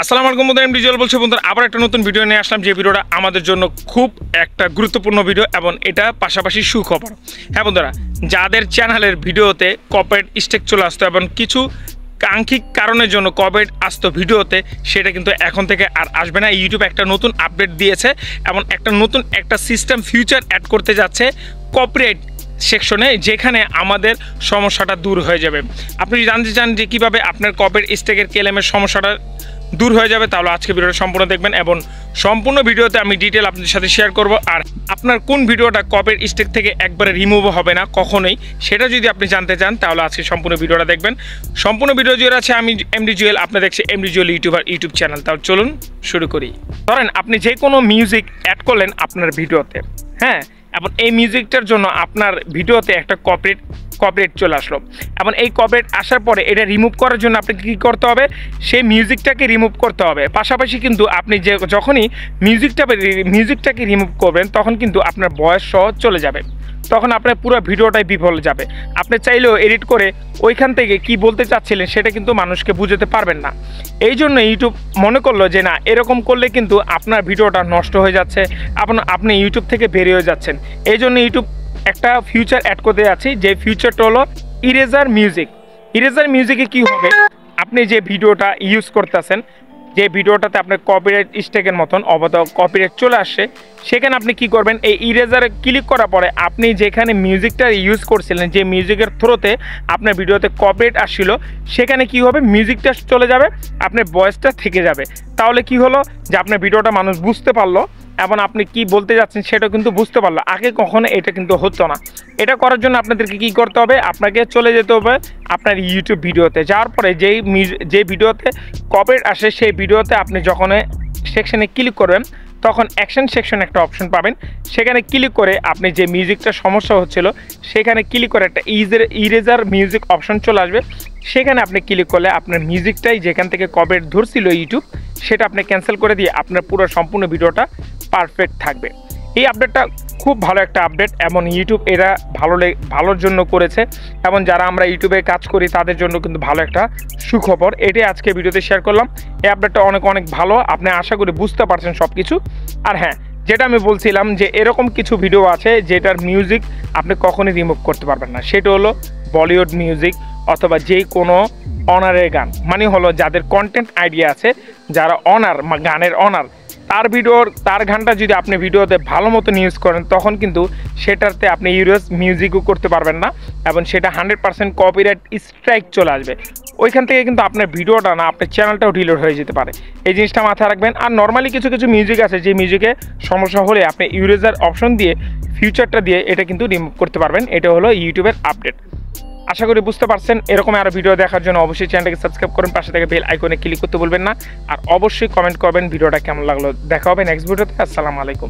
আসসালামু আলাইকুম বন্ধুরা, এমডি জুয়েল বলছি। বন্ধুরা, আবার একটা নতুন ভিডিও নিয়ে আসলাম, যে ভিডিওটা আমাদের জন্য খুব একটা গুরুত্বপূর্ণ ভিডিও এবং এটা পাশাপাশি সুখবর। হ্যাঁ বন্ধুরা, যাদের চ্যানেলের ভিডিওতে কপিরাইট স্ট্রাইক চলে আসতো এবং কিছু কাঙ্ক্ষিত কারণের জন্য কপিরাইট আসতো ভিডিওতে, সেটা কিন্তু এখন থেকে আর আসবে না। ইউটিউব একটা নতুন আপডেট দিয়েছে এবং নতুন একটা সিস্টেম ফিউচার অ্যাড করতে যাচ্ছে কপিরাইট সেকশনে, যেখানে আমাদের সমস্যাটা দূর হয়ে যাবে। আপনি জানতে চান যে কীভাবে আপনার কপিরাইট স্ট্রাইকের ক্লেমের সমস্যাটা দূর হয়ে যাবে, তাহলে আজকে ভিডিওটা সম্পূর্ণ দেখবেন এবং সম্পূর্ণ ভিডিওতে আমি ডিটেল আপনাদের সাথে শেয়ার করব। আর আপনার কোন ভিডিওটা কপিরাইট স্ট্রাইক থেকে একবারে রিমুভ হবে না কখনোই, সেটা যদি আপনি জানতে চান তাহলে আজকে সম্পূর্ণ ভিডিওটা দেখবেন। সম্পূর্ণ ভিডিও জুড়ে আছে আমি এমডি জুয়েল, আপনি দেখছেন এমডি জুয়েল ইউটিউব চ্যানেল। তাহলে চলুন শুরু করি। ধরেন আপনি যে কোনো মিউজিক অ্যাড করলেন আপনার ভিডিওতে, হ্যাঁ, এবং এই মিউজিকটার জন্য আপনার ভিডিওতে একটা কপিরাইট চলে আসলো এবং এই কপিরাইট আসার পরে এটা রিমুভ করার জন্য আপনাকে কী করতে হবে, সেই মিউজিকটাকে রিমুভ করতে হবে। পাশাপাশি কিন্তু আপনি যখনই মিউজিকটাকে রিমুভ করবেন তখন কিন্তু আপনার ভয়েস সহ চলে যাবে, তখন আপনার পুরো ভিডিওটাই বিফল যাবে। আপনি চাইলেও এডিট করে ওইখান থেকে কি বলতে চাচ্ছিলেন সেটা কিন্তু মানুষকে বুঝাতে পারবেন না। এই জন্য ইউটিউব মনে করলো যে না, এরকম করলে কিন্তু আপনার ভিডিওটা নষ্ট হয়ে যাচ্ছে, আপনি ইউটিউব থেকে বেরিয়ে যাচ্ছেন। এই জন্য ইউটিউব একটা ফিউচার অ্যাড করতে যাচ্ছি, যে ফিউচারটা হলো ইরেজার মিউজিকে কি হবে, আপনি যে ভিডিওটা ইউজ করতেছেন, যে ভিডিওটাতে আপনার কপিরাইট স্ট্রাইকের মতন কপিরাইট চলে আসছে, সেখানে আপনি কি করবেন, এই ইরেজারে ক্লিক করার পরে আপনি যেখানে মিউজিকটা ইউজ করছিলেন, যে মিউজিকের থ্রুতে আপনার ভিডিওতে কপিরাইট আসছিল, সেখানে কি হবে, মিউজিকটা চলে যাবে, আপনার ভয়েসটা থেকে যাবে। তাহলে কি হলো যে আপনার ভিডিওটা মানুষ বুঝতে পারলো এবং আপনি কি বলতে যাচ্ছেন সেটা কিন্তু বুঝতে পারলো। আগে কখনো এটা কিন্তু হতো না। এটা করার জন্য আপনাদেরকে কি করতে হবে, আপনাকে চলে যেতে হবে আপনার ইউটিউব ভিডিওতে। যাওয়ার পরে যে ভিডিওতে কপিরাইট আসে সেই ভিডিওতে আপনি যখন সেকশনে ক্লিক করবেন তখন অ্যাকশন সেকশন একটা অপশন পাবেন। সেখানে ক্লিক করে আপনি যে মিউজিকটা সমস্যা হচ্ছিল সেখানে ক্লিক করে একটা ইরেজার মিউজিক অপশন চলে আসবে। সেখানে আপনি ক্লিক করলে আপনার মিউজিকটাই যেখান থেকে কপিরাইট ধরছিল ইউটিউব, সেটা আপনি ক্যান্সেল করে দিয়ে আপনার পুরো সম্পূর্ণ ভিডিওটা পারফেক্ট থাকবে। এই আপডেটটা খুব ভালো একটা আপডেট এবং ইউটিউব এরা ভালোর জন্য করেছে এবং যারা আমরা ইউটিউবে কাজ করি তাদের জন্য কিন্তু ভালো একটা সুখবর। এটাই আজকে ভিডিওতে শেয়ার করলাম। এই আপডেটটা অনেক ভালো, আপনি আশা করি বুঝতে পারছেন সব কিছু। আর হ্যাঁ, যেটা আমি বলছিলাম যে এরকম কিছু ভিডিও আছে যেটার মিউজিক আপনি কখনই রিমুভ করতে পারবেন না, সেটা হলো বলিউড মিউজিক অথবা যে কোনো অনারের গান, মানে হলো যাদের কন্টেন্ট আইডিয়া আছে, যারা গানের অনার, তার গানটা যদি আপনি ভিডিওতে ভালো মতো ইউজ করেন তখন কিন্তু সেটাতে আপনি ইউজ মিউজিকও করতে পারবেন না এবং সেটা 100% কপিরাইট স্ট্রাইক চলে আসবে। ওইখান থেকে কিন্তু আপনার ভিডিওটা না, আপনার চ্যানেলটাও ডিলিট হয়ে যেতে পারে। এই জিনিসটা মাথায় রাখবেন। আর নর্মালি কিছু মিউজিক আছে যে মিউজিকে সমস্যা হলে আপনি ইরেজার অপশন দিয়ে ফিউচারটা দিয়ে এটা কিন্তু রিমুভ করতে পারবেন। এটা হলো ইউটিউবের আপডেট। আশা করি বুঝতে পারছেন। এরকম আরও ভিডিও দেখার জন্য অবশ্যই চ্যানেলটাকে সাবস্ক্রাইব করুন, পাশে থেকে বেল আইকনে ক্লিক করতে ভুলবেন না। আর অবশ্যই কমেন্ট করবেন ভিডিওটা কেমন লাগলো। দেখা হবে নেক্সট ভিডিওতে। আসসালামু আলাইকুম।